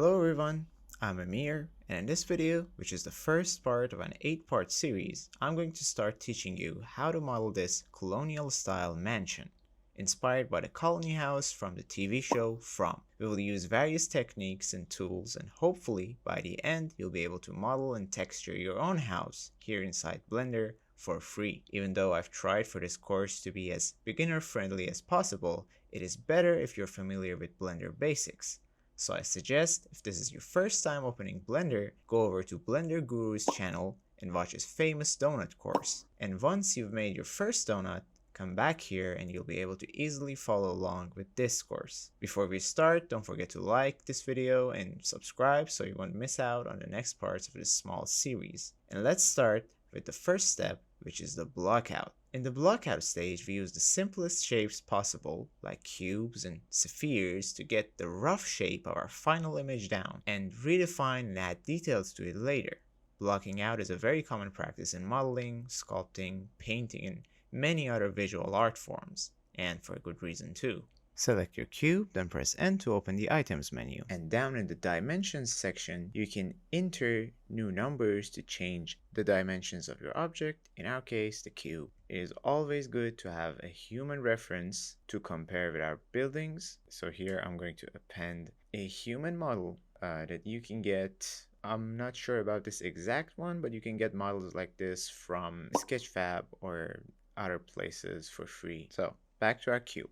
Hello everyone, I'm Amir, and in this video, which is the first part of an 8-part series, I'm going to start teaching you how to model this colonial style mansion, inspired by the colony house from the TV show From. We will use various techniques and tools, and hopefully by the end you'll be able to model and texture your own house here inside Blender for free. Even though I've tried for this course to be as beginner friendly as possible, it is better if you're familiar with Blender basics. So I suggest, if this is your first time opening Blender, go over to Blender Guru's channel and watch his famous donut course. And once you've made your first donut, come back here and you'll be able to easily follow along with this course. Before we start, don't forget to like this video and subscribe so you won't miss out on the next parts of this small series. And let's start with the first step, which is the blockout. In the blockout stage, we use the simplest shapes possible, like cubes and spheres, to get the rough shape of our final image down, and redefine and add details to it later. Blocking out is a very common practice in modeling, sculpting, painting, and many other visual art forms, and for a good reason too. Select your cube, then press N to open the items menu. And down in the dimensions section, you can enter new numbers to change the dimensions of your object, in our case, the cube. It is always good to have a human reference to compare with our buildings. So here I'm going to append a human model that you can get. I'm not sure about this exact one, but you can get models like this from Sketchfab or other places for free. So back to our cube.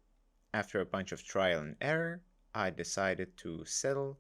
After a bunch of trial and error, I decided to settle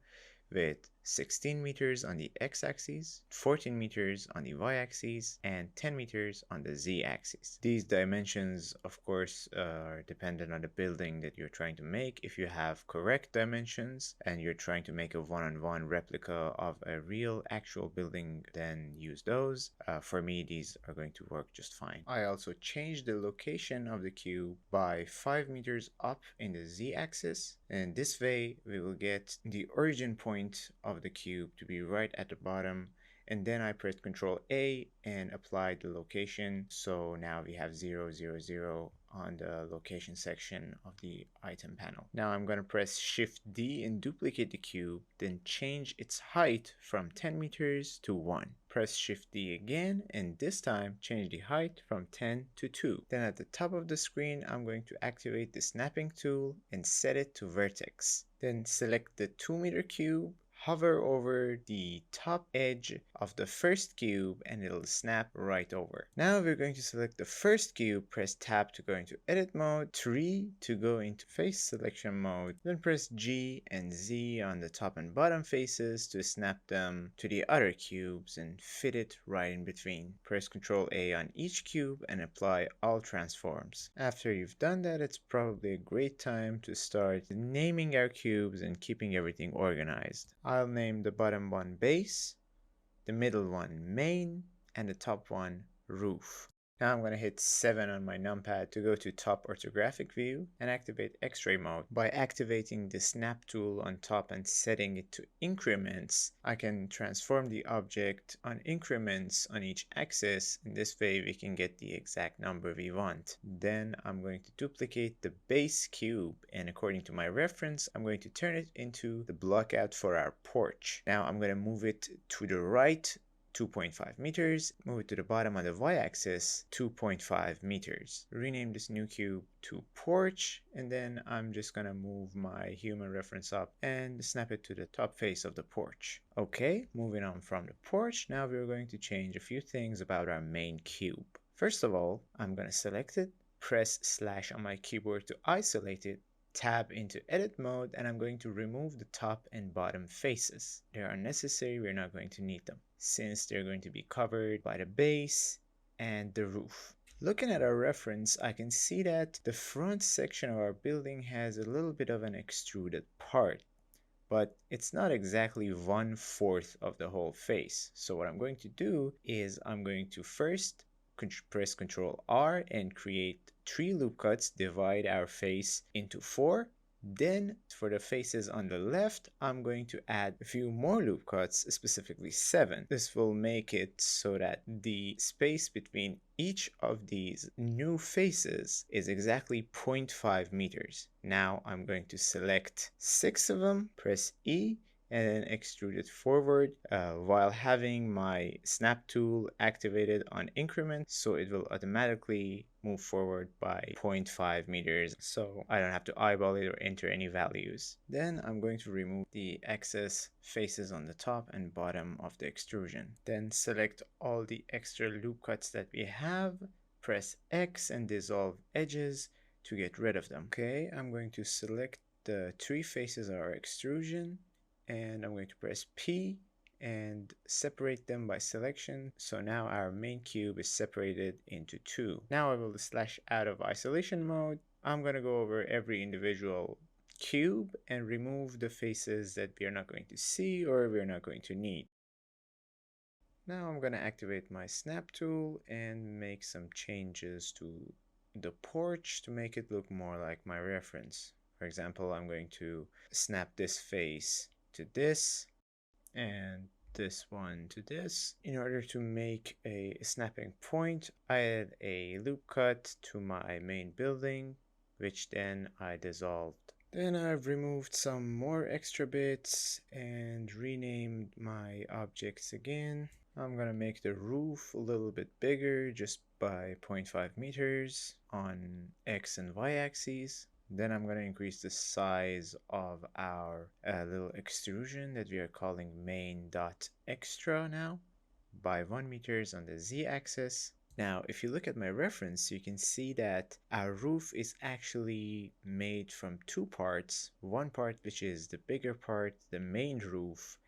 with 16 meters on the x-axis, 14 meters on the y-axis, and 10 meters on the z-axis. These dimensions, of course, are dependent on the building that you're trying to make. If you have correct dimensions and you're trying to make a one-on-one replica of a real actual building, then use those. For me, these are going to work just fine. I also changed the location of the cube by 5 meters up in the z-axis, and this way we will get the origin point of the cube to be right at the bottom, and then I pressed Ctrl A and applied the location. So now we have 0, 0, 0 on the location section of the item panel. Now I'm going to press Shift D and duplicate the cube, then change its height from 10 meters to 1. Press Shift D again, and this time change the height from 10 to 2. Then at the top of the screen, I'm going to activate the snapping tool and set it to vertex. Then select the 2-meter cube, hover over the top edge of the first cube, and it'll snap right over. Now we're going to select the first cube, press tab to go into edit mode, 3 to go into face selection mode, then press G and Z on the top and bottom faces to snap them to the other cubes and fit it right in between. Press Ctrl A on each cube and apply all transforms. After you've done that, it's probably a great time to start naming our cubes and keeping everything organized. I'll name the bottom one base, the middle one main, and the top one roof. Now I'm going to hit 7 on my numpad to go to top orthographic view and activate X-ray mode. By activating the snap tool on top and setting it to increments, I can transform the object on increments on each axis. In this way we can get the exact number we want. Then I'm going to duplicate the base cube, and according to my reference, I'm going to turn it into the blockout for our porch. Now I'm going to move it to the right 2.5 meters, move it to the bottom of the y-axis 2.5 meters. Rename this new cube to Porch, and then I'm just gonna move my human reference up and snap it to the top face of the porch. Okay, moving on from the porch, now we're going to change a few things about our main cube. First of all, I'm gonna select it, press slash on my keyboard to isolate it, tab into edit mode, and I'm going to remove the top and bottom faces. They are unnecessary, we're not going to need them, since they're going to be covered by the base and the roof. Looking at our reference, I can see that the front section of our building has a little bit of an extruded part, but it's not exactly 1/4 of the whole face. So what I'm going to do is I'm going to first press Ctrl R and create 3 loop cuts, divide our face into 4. Then for the faces on the left, I'm going to add a few more loop cuts, specifically 7. This will make it so that the space between each of these new faces is exactly 0.5 meters. Now I'm going to select 6 of them, press E, and then extrude it forward while having my snap tool activated on increment, so it will automatically move forward by 0.5 meters, so I don't have to eyeball it or enter any values. Then I'm going to remove the excess faces on the top and bottom of the extrusion. Then select all the extra loop cuts that we have, press X and dissolve edges to get rid of them. Okay, I'm going to select the three faces of our extrusion, and I'm going to press P and separate them by selection. So now our main cube is separated into two. Now I will slash out of isolation mode. I'm going to go over every individual cube and remove the faces that we are not going to see or we are not going to need. Now I'm going to activate my snap tool and make some changes to the porch to make it look more like my reference. For example, I'm going to snap this face to this and this one to this. In order to make a snapping point, I add a loop cut to my main building, which then I dissolved. Then I've removed some more extra bits and renamed my objects again. I'm gonna make the roof a little bit bigger just by 0.5 meters on X and Y axes. Then I'm going to increase the size of our little extrusion that we are calling main.extra now by 1 meters on the Z axis. Now, if you look at my reference, you can see that our roof is actually made from two parts. One part, which is the bigger part, the main roof,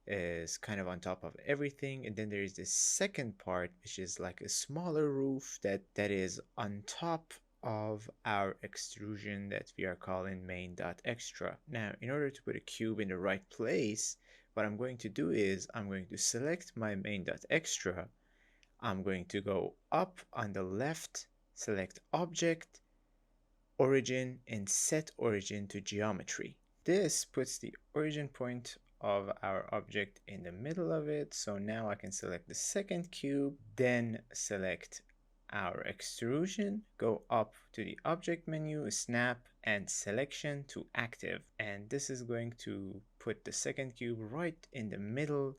is kind of on top of everything, and then there is this second part which is like a smaller roof that is on top of our extrusion that we are calling main.extra. Now, in order to put a cube in the right place, what I'm going to do is I'm going to select my main.extra. I'm going to go up on the left, select object, origin, and set origin to geometry. This puts the origin point of our object in the middle of it. So now I can select the second cube, then select our extrusion, go up to the object menu, snap, and selection to active. And this is going to put the second cube right in the middle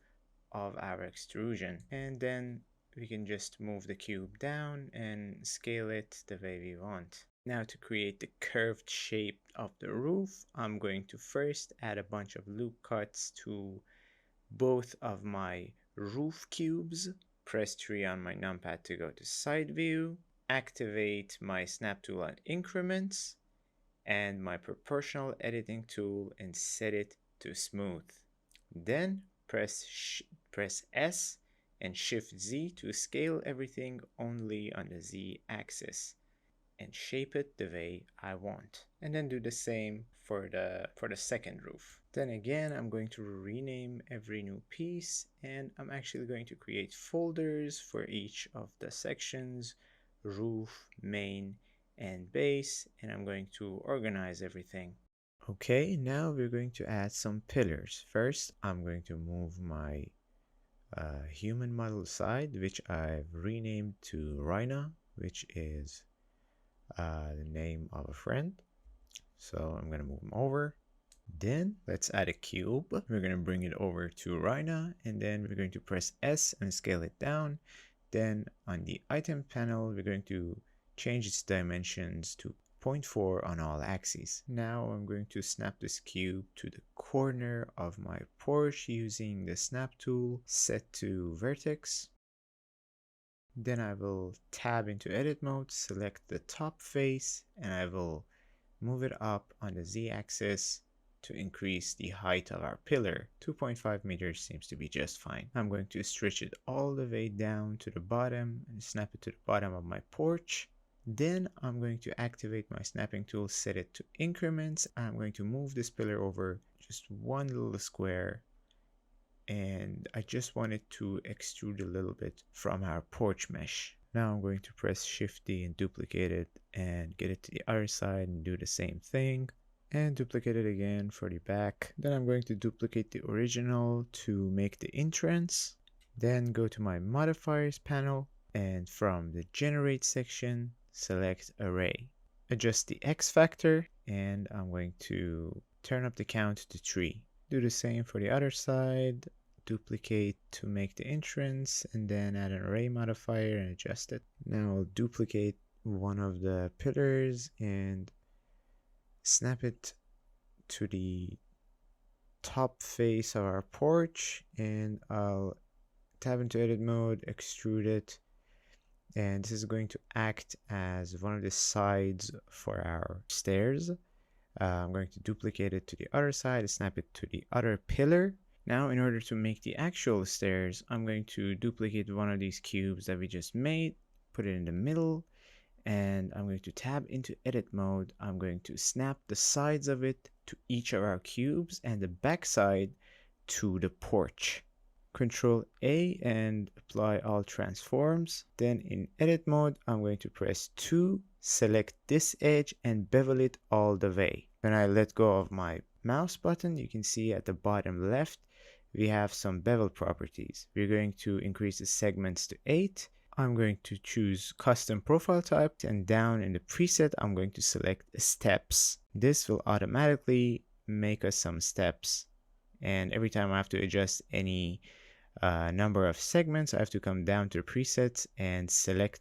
of our extrusion. And then we can just move the cube down and scale it the way we want. Now, to create the curved shape of the roof, I'm going to first add a bunch of loop cuts to both of my roof cubes. Press 3 on my numpad to go to side view, activate my snap tool on increments, and my proportional editing tool and set it to smooth. Then press S and Shift Z to scale everything only on the Z axis and shape it the way I want. And then do the same for the second roof. Then again, I'm going to rename every new piece, and I'm actually going to create folders for each of the sections: roof, main, and base, and I'm going to organize everything. Okay, now we're going to add some pillars. First, I'm going to move my human model aside, which I've renamed to Rhina, which is the name of a friend. So I'm going to move them over. Then let's add a cube. We're going to bring it over to Rhina, and then we're going to press S and scale it down. Then on the item panel, we're going to change its dimensions to 0.4 on all axes. Now I'm going to snap this cube to the corner of my porch using the snap tool set to vertex. Then I will tab into edit mode, select the top face, and I will move it up on the Z axis to increase the height of our pillar. 2.5 meters seems to be just fine. I'm going to stretch it all the way down to the bottom and snap it to the bottom of my porch. Then I'm going to activate my snapping tool, set it to increments. I'm going to move this pillar over just one little square, and I just wanted to extrude a little bit from our porch mesh. Now I'm going to press Shift D and duplicate it and get it to the other side and do the same thing and duplicate it again for the back. Then I'm going to duplicate the original to make the entrance. Then go to my modifiers panel, and from the generate section, select array. Adjust the X factor, and I'm going to turn up the count to 3. Do the same for the other side. Duplicate to make the entrance and then add an array modifier and adjust it. Now I'll duplicate one of the pillars and snap it to the top face of our porch, and I'll tab into edit mode, extrude it, and this is going to act as one of the sides for our stairs. I'm going to duplicate it to the other side, snap it to the other pillar. Now in order to make the actual stairs, I'm going to duplicate one of these cubes that we just made, put it in the middle, and I'm going to tab into edit mode. I'm going to snap the sides of it to each of our cubes and the back side to the porch. Control A and apply all transforms. Then in edit mode, I'm going to press 2, select this edge and bevel it all the way. When I let go of my mouse button, you can see at the bottom left, we have some bevel properties. We're going to increase the segments to 8. I'm going to choose custom profile type, and down in the preset, I'm going to select steps. This will automatically make us some steps. And every time I have to adjust any number of segments, I have to come down to presets and select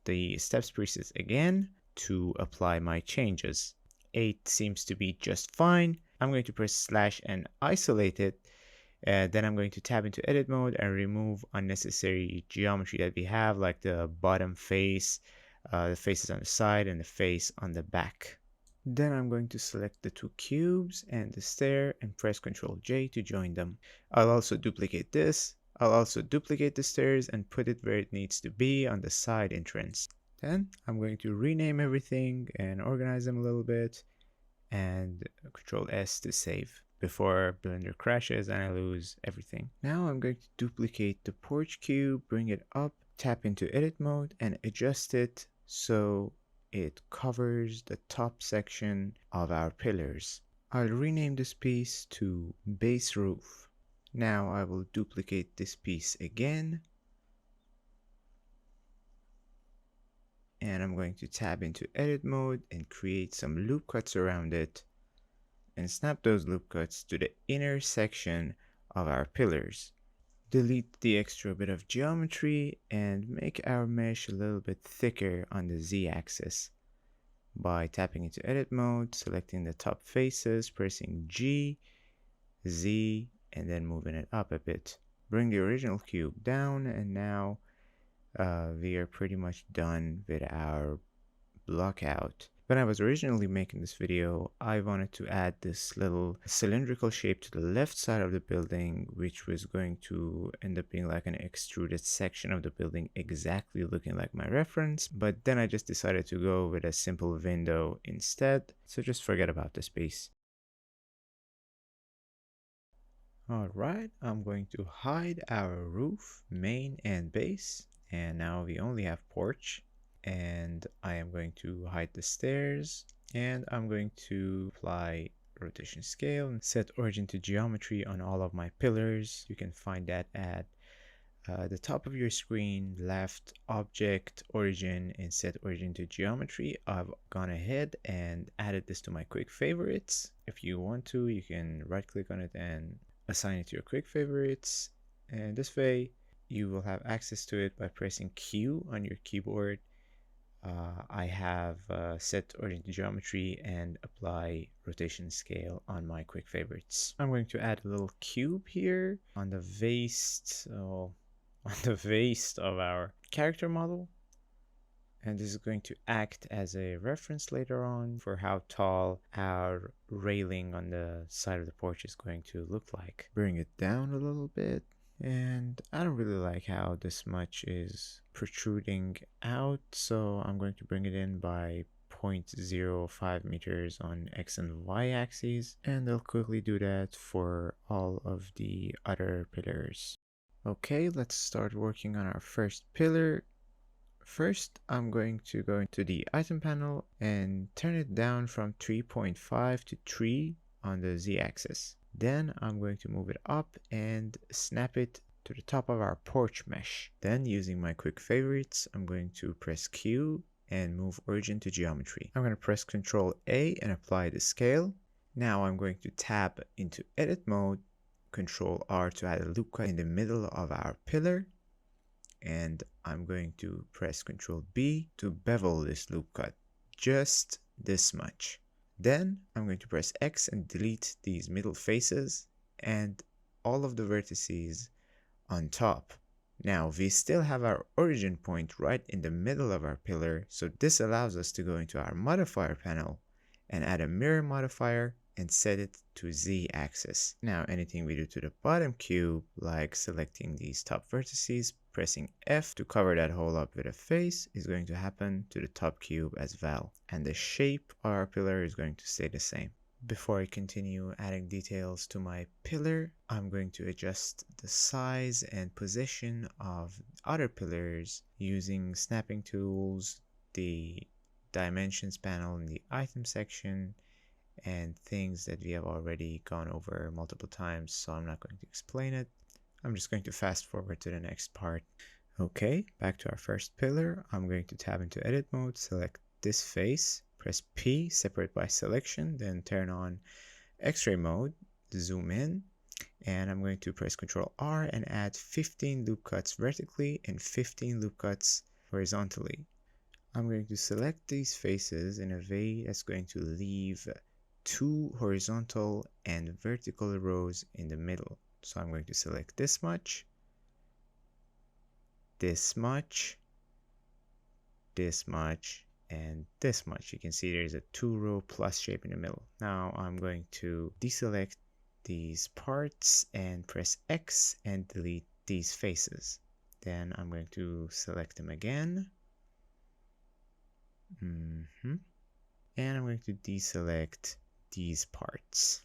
the steps presets again to apply my changes. 8 seems to be just fine. I'm going to press slash and isolate it. Then I'm going to tab into edit mode and remove unnecessary geometry that we have, like the bottom face, the faces on the side, and the face on the back. Then I'm going to select the two cubes and the stair and press Ctrl J to join them. I'll also duplicate this. I'll also duplicate the stairs and put it where it needs to be on the side entrance. Then I'm going to rename everything and organize them a little bit, and Ctrl S to save before Blender crashes and I lose everything. Now I'm going to duplicate the porch cube, bring it up, tap into edit mode and adjust it so it covers the top section of our pillars. I'll rename this piece to base roof. Now I will duplicate this piece again, and I'm going to tab into edit mode and create some loop cuts around it and snap those loop cuts to the inner section of our pillars. Delete the extra bit of geometry and make our mesh a little bit thicker on the z-axis by tapping into edit mode, selecting the top faces, pressing G, Z, and then moving it up a bit. Bring the original cube down, and now we are pretty much done with our blockout. When I was originally making this video, I wanted to add this little cylindrical shape to the left side of the building, which was going to end up being like an extruded section of the building, exactly looking like my reference. But then I just decided to go with a simple window instead, so just forget about this piece. Alright, I'm going to hide our roof, main, and base, and now we only have porch. And I am going to hide the stairs, and I'm going to apply rotation scale and set origin to geometry on all of my pillars. You can find that at the top of your screen, left, object, origin, and set origin to geometry. I've gone ahead and added this to my quick favorites. If you want to, you can right click on it and assign it to your quick favorites, and this way you will have access to it by pressing Q on your keyboard. I have set origin to geometry and apply rotation scale on my quick favorites. I'm going to add a little cube here on the waist, on the waist of our character model, and this is going to act as a reference later on for how tall our railing on the side of the porch is going to look like. Bring it down a little bit. And I don't really like how this much is protruding out, so I'm going to bring it in by 0.05 meters on X and Y axes, and I'll quickly do that for all of the other pillars. Okay, let's start working on our first pillar. First, I'm going to go into the item panel and turn it down from 3.5 to 3 on the Z-axis. Then I'm going to move it up and snap it to the top of our porch mesh. Then using my quick favorites, I'm going to press Q and move origin to geometry. I'm going to press Ctrl A and apply the scale. Now I'm going to tab into edit mode, Control R to add a loop cut in the middle of our pillar, and I'm going to press Control B to bevel this loop cut, just this much. Then I'm going to press X and delete these middle faces and all of the vertices on top. Now we still have our origin point right in the middle of our pillar, so this allows us to go into our modifier panel and add a mirror modifier and set it to Z axis. Now anything we do to the bottom cube, like selecting these top vertices, pressing F to cover that hole up with a face, is going to happen to the top cube as well. And the shape of our pillar is going to stay the same. Before I continue adding details to my pillar, I'm going to adjust the size and position of other pillars using snapping tools, the dimensions panel in the item section, and things that we have already gone over multiple times, so I'm not going to explain it. I'm just going to fast forward to the next part. Okay, back to our first pillar. I'm going to tab into edit mode, select this face, press P, separate by selection, then turn on X-ray mode, zoom in, and I'm going to press Ctrl R and add 15 loop cuts vertically and 15 loop cuts horizontally. I'm going to select these faces in a way that's going to leave 2 horizontal and vertical rows in the middle. So I'm going to select this much, this much, this much, and this much. You can see there's a 2-row plus shape in the middle. Now I'm going to deselect these parts and press X and delete these faces. Then I'm going to select them again. And I'm going to deselect these parts.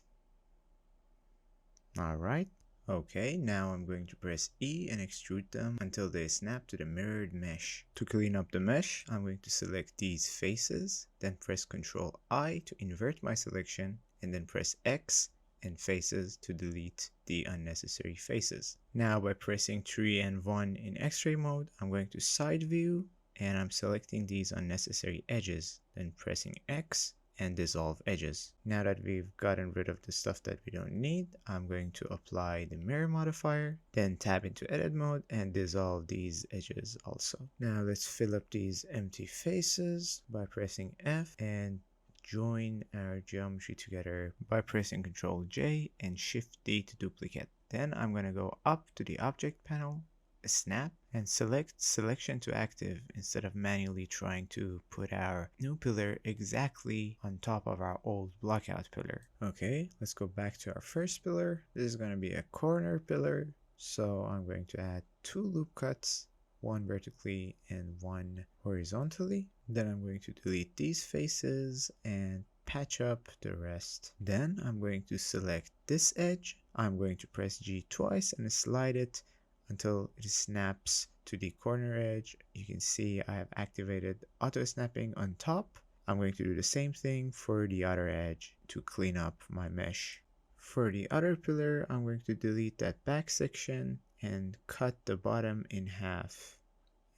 Alright. Okay, now I'm going to press E and extrude them until they snap to the mirrored mesh. To clean up the mesh, I'm going to select these faces, then press Ctrl I to invert my selection, and then press X and faces to delete the unnecessary faces. Now by pressing 3 and 1 in X-ray mode, I'm going to side view, and I'm selecting these unnecessary edges, then pressing X and dissolve edges. Now that we've gotten rid of the stuff that we don't need, I'm going to apply the mirror modifier, then tab into edit mode and dissolve these edges also. Now let's fill up these empty faces by pressing F and join our geometry together by pressing Ctrl J and Shift D to duplicate. Then I'm going to go up to the object panel, snap, and select selection to active instead of manually trying to put our new pillar exactly on top of our old blockout pillar. Okay, let's go back to our first pillar. This is going to be a corner pillar, so I'm going to add 2 loop cuts, one vertically and one horizontally. Then I'm going to delete these faces and patch up the rest. Then I'm going to select this edge. I'm going to press G twice and slide it until it snaps to the corner edge. You can see I have activated auto snapping on top. I'm going to do the same thing for the other edge to clean up my mesh. For the other pillar, I'm going to delete that back section and cut the bottom in half.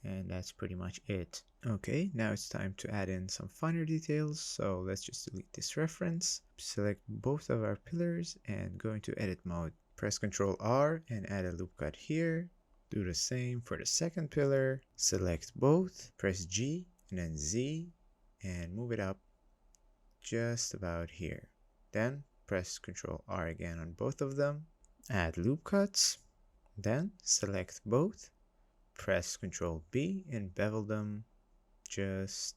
And that's pretty much it. Okay, now it's time to add in some finer details, so let's just delete this reference. Select both of our pillars and go into edit mode. Press Ctrl R and add a loop cut here. Do the same for the second pillar. Select both, press G and then Z and move it up just about here. Then press Ctrl R again on both of them. Add loop cuts. Then select both. Press Ctrl B and bevel them just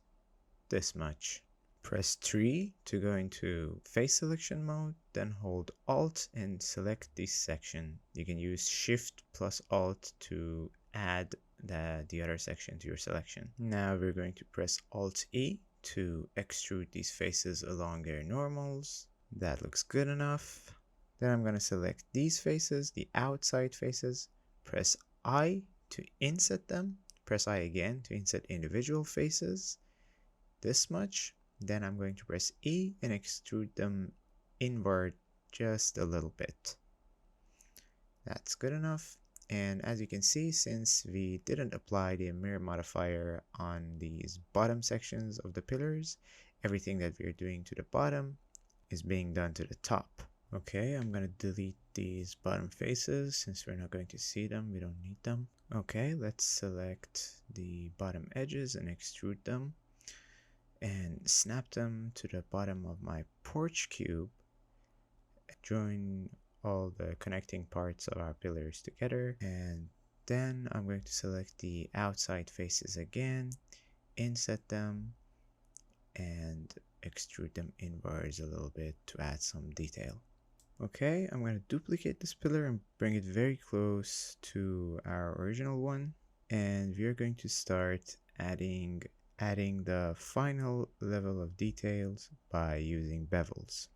this much. Press 3 to go into face selection mode, then hold Alt and select this section. You can use Shift plus Alt to add the other section to your selection. Now we're going to press Alt E to extrude these faces along their normals. That looks good enough. Then I'm going to select these faces, the outside faces, press I to inset them, press I again to inset individual faces, this much. Then I'm going to press E and extrude them inward just a little bit. That's good enough. And as you can see, since we didn't apply the mirror modifier on these bottom sections of the pillars, everything that we're doing to the bottom is being done to the top. Okay, I'm gonna delete these bottom faces since we're not going to see them, we don't need them. Okay, let's select the bottom edges and extrude them and snap them to the bottom of my porch cube. Join all the connecting parts of our pillars together, and then I'm going to select the outside faces again, inset them, and extrude them inwards a little bit to add some detail. Okay, I'm going to duplicate this pillar and bring it very close to our original one, and we're going to start adding the final level of details by using bevels.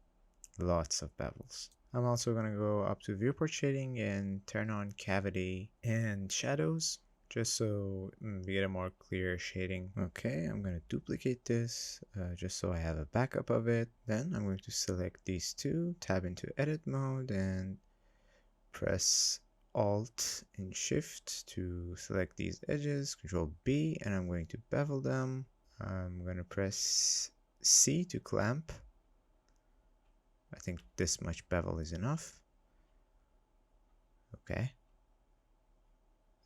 Lots of bevels. I'm also going to go up to viewport shading and turn on cavity and shadows just so we get a more clear shading. Okay, I'm going to duplicate this just so I have a backup of it. Then I'm going to select these two, tab into edit mode, and press Alt and Shift to select these edges, Control B, and I'm going to bevel them. I'm going to press C to clamp. I think this much bevel is enough. Okay.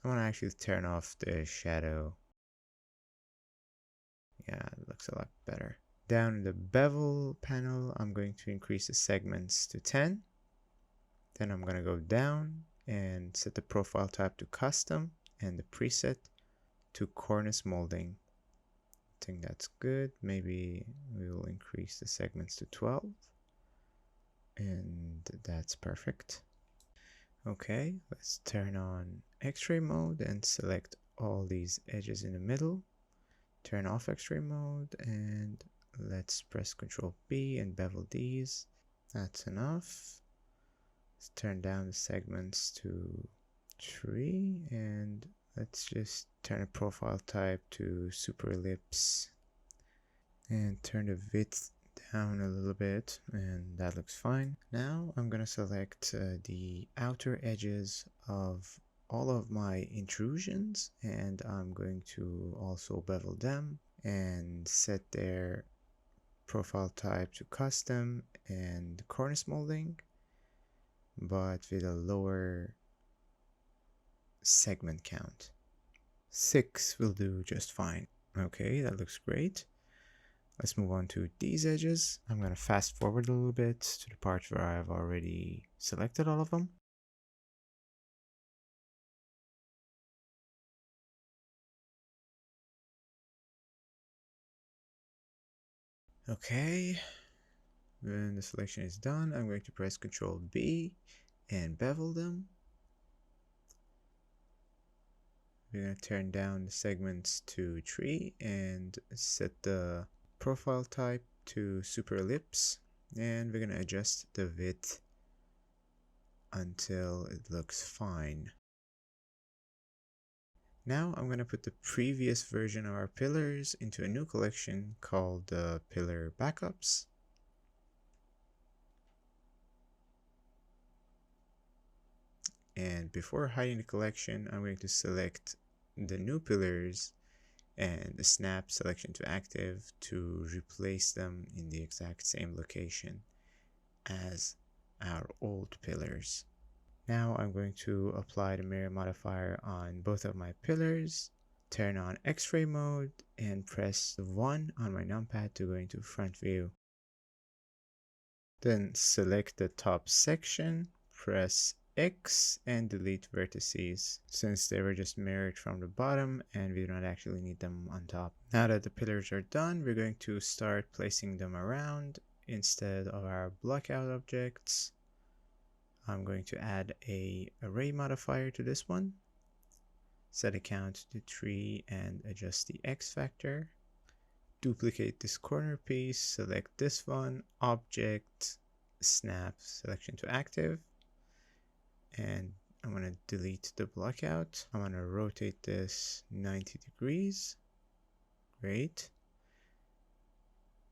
I want to actually turn off the shadow. Yeah, it looks a lot better. Down in the bevel panel, I'm going to increase the segments to 10. Then I'm going to go down and set the profile type to custom and the preset to cornice molding. I think that's good. Maybe we will increase the segments to 12. And that's perfect. Okay, let's turn on X-ray mode and select all these edges in the middle. Turn off X-ray mode and let's press Ctrl B and bevel these. That's enough. Let's turn down the segments to 3 and let's just turn the profile type to super ellipse and turn the width down a little bit, and that looks fine. Now I'm gonna select the outer edges of all of my intrusions, and I'm going to also bevel them and set their profile type to custom and cornice molding, but with a lower segment count. 6 will do just fine. Okay, that looks great. Let's move on to these edges. I'm going to fast forward a little bit to the part where I've already selected all of them. Okay, when the selection is done, I'm going to press Ctrl B and bevel them. We're going to turn down the segments to 3 and set the profile type to super ellipse, and we're going to adjust the width until it looks fine. Now I'm going to put the previous version of our pillars into a new collection called the Pillar Backups. And before hiding the collection, I'm going to select the new pillars and the snap selection to active to replace them in the exact same location as our old pillars. Now I'm going to apply the mirror modifier on both of my pillars, turn on X-ray mode, and press 1 on my numpad to go into front view. Then select the top section, press X, and delete vertices since they were just mirrored from the bottom and we do not actually need them on top. Now that the pillars are done, we're going to start placing them around instead of our blockout objects. I'm going to add a array modifier to this one, set a count to 3 and adjust the X factor. Duplicate this corner piece, select this one, object, snap selection to active, and I'm going to delete the blockout. I'm going to rotate this 90 degrees. Great.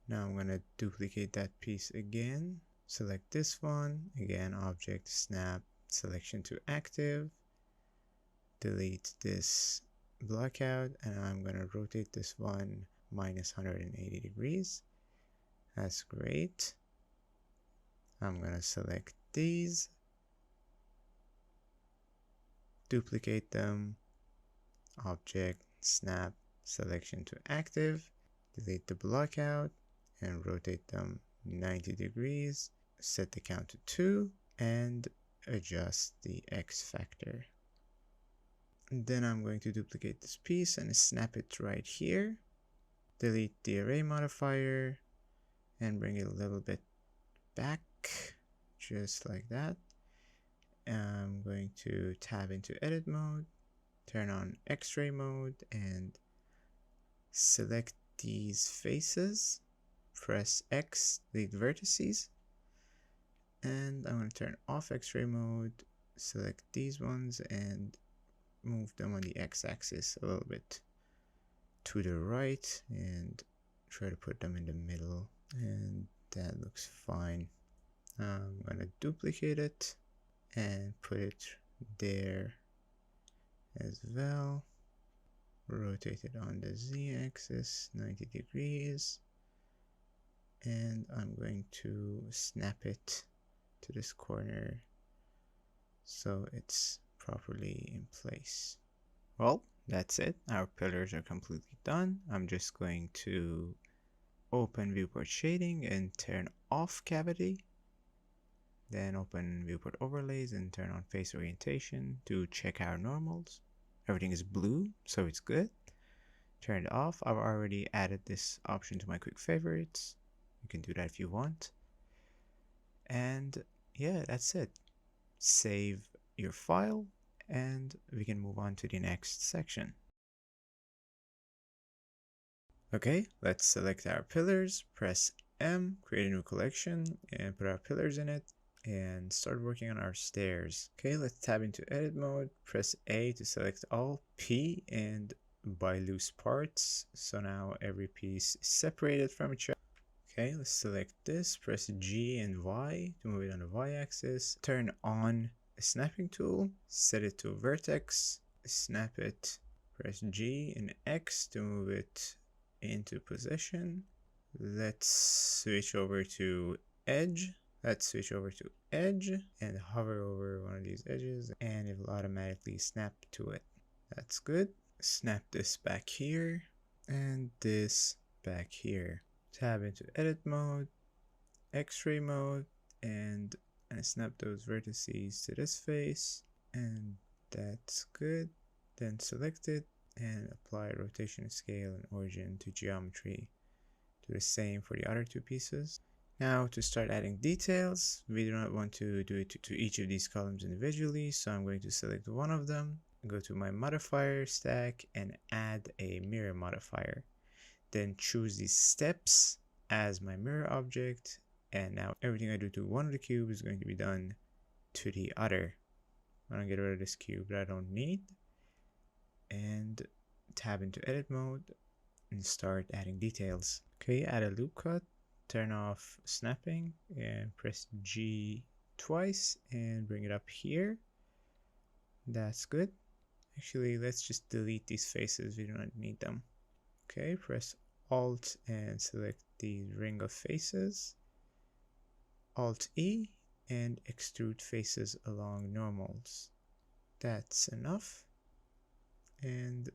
Now I'm going to duplicate that piece again, select this one, again object, snap selection to active, delete this blockout, and I'm going to rotate this one minus 180 degrees. That's great. I'm going to select these, duplicate them, object, snap, selection to active, delete the blockout, and rotate them 90 degrees, set the count to 2, and adjust the X factor. And then I'm going to duplicate this piece and snap it right here, delete the array modifier, and bring it a little bit back, just like that. I'm going to tab into edit mode, turn on X-ray mode, and select these faces, press X, delete vertices, and I'm going to turn off X-ray mode, select these ones, and move them on the X-axis a little bit to the right, and try to put them in the middle, and that looks fine. I'm going to duplicate it and put it there as well. Rotate it on the Z-axis 90 degrees, and I'm going to snap it to this corner so it's properly in place. Well, that's it. Our pillars are completely done. I'm just going to open viewport shading and turn off cavity. Then open viewport overlays and turn on face orientation to check our normals. Everything is blue, so it's good. Turn it off. I've already added this option to my quick favorites. You can do that if you want. And yeah, that's it. Save your file and we can move on to the next section. Okay, let's select our pillars, press M, create a new collection, and put our pillars in it, and start working on our stairs. Okay, let's tab into edit mode, press A to select all, P, and by loose parts. So now every piece is separated from each other. Okay, let's select this, press G and Y to move it on the Y axis, turn on the snapping tool, set it to vertex, snap it, press G and X to move it into position. Let's switch over to edge. Let's switch over to edge and hover over one of these edges and it will automatically snap to it. That's good. Snap this back here and this back here. Tab into edit mode, X-ray mode, and snap those vertices to this face, and that's good. Then select it and apply rotation, scale, and origin to geometry. Do the same for the other two pieces. Now to start adding details, we do not want to do it to each of these columns individually, so I'm going to select one of them, go to my modifier stack, and add a mirror modifier. Then choose these steps as my mirror object, and now everything I do to one of the cubes is going to be done to the other. I'm going to get rid of this cube that I don't need, and tab into edit mode and start adding details. Okay, add a loop cut, turn off snapping, and press G twice and bring it up here. That's good. Actually, let's just delete these faces, we do not need them. Okay, press Alt and select the ring of faces, Alt E, and extrude faces along normals. That's enough. And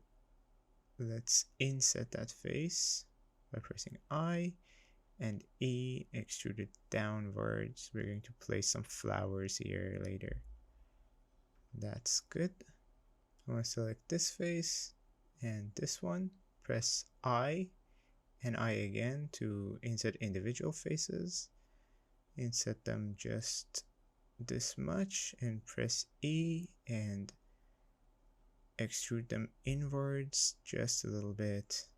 let's inset that face by pressing I and E, extrude it downwards. We're going to place some flowers here later. That's good. I'm going to select this face and this one. Press I and I again to insert individual faces. Inset them just this much and press E and extrude them inwards just a little bit,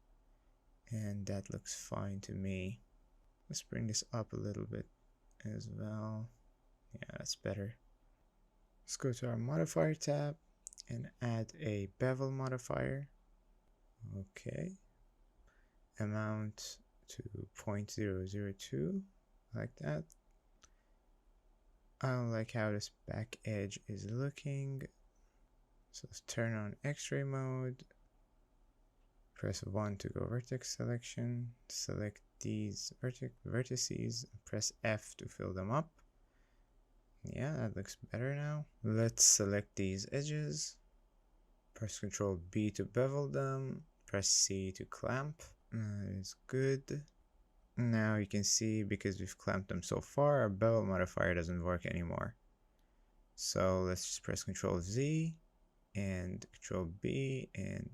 and that looks fine to me. Let's bring this up a little bit as well. Yeah, that's better. Let's go to our modifier tab and add a bevel modifier. Okay, amount to 0.002, like that. I don't like how this back edge is looking, so let's turn on X-ray mode, press 1 to go vertex selection, select these vertices, press F to fill them up, Yeah, that looks better now. Let's select these edges. Press Ctrl B to bevel them. Press C to clamp. That is good. Now you can see, because we've clamped them so far, our bevel modifier doesn't work anymore. So let's just press Ctrl Z and Ctrl B, and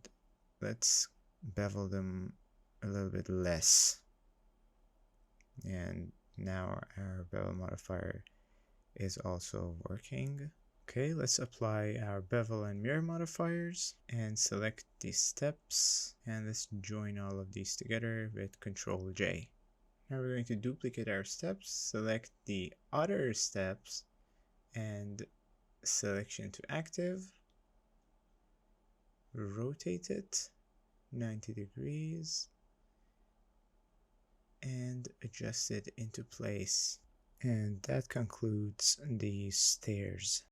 let's bevel them a little bit less. And now our bevel modifier is also working. Okay, let's apply our bevel and mirror modifiers and select these steps, and let's join all of these together with Ctrl J. Now we're going to duplicate our steps, select the other steps and selection to active, rotate it 90 degrees and adjust it into place. And that concludes the stairs.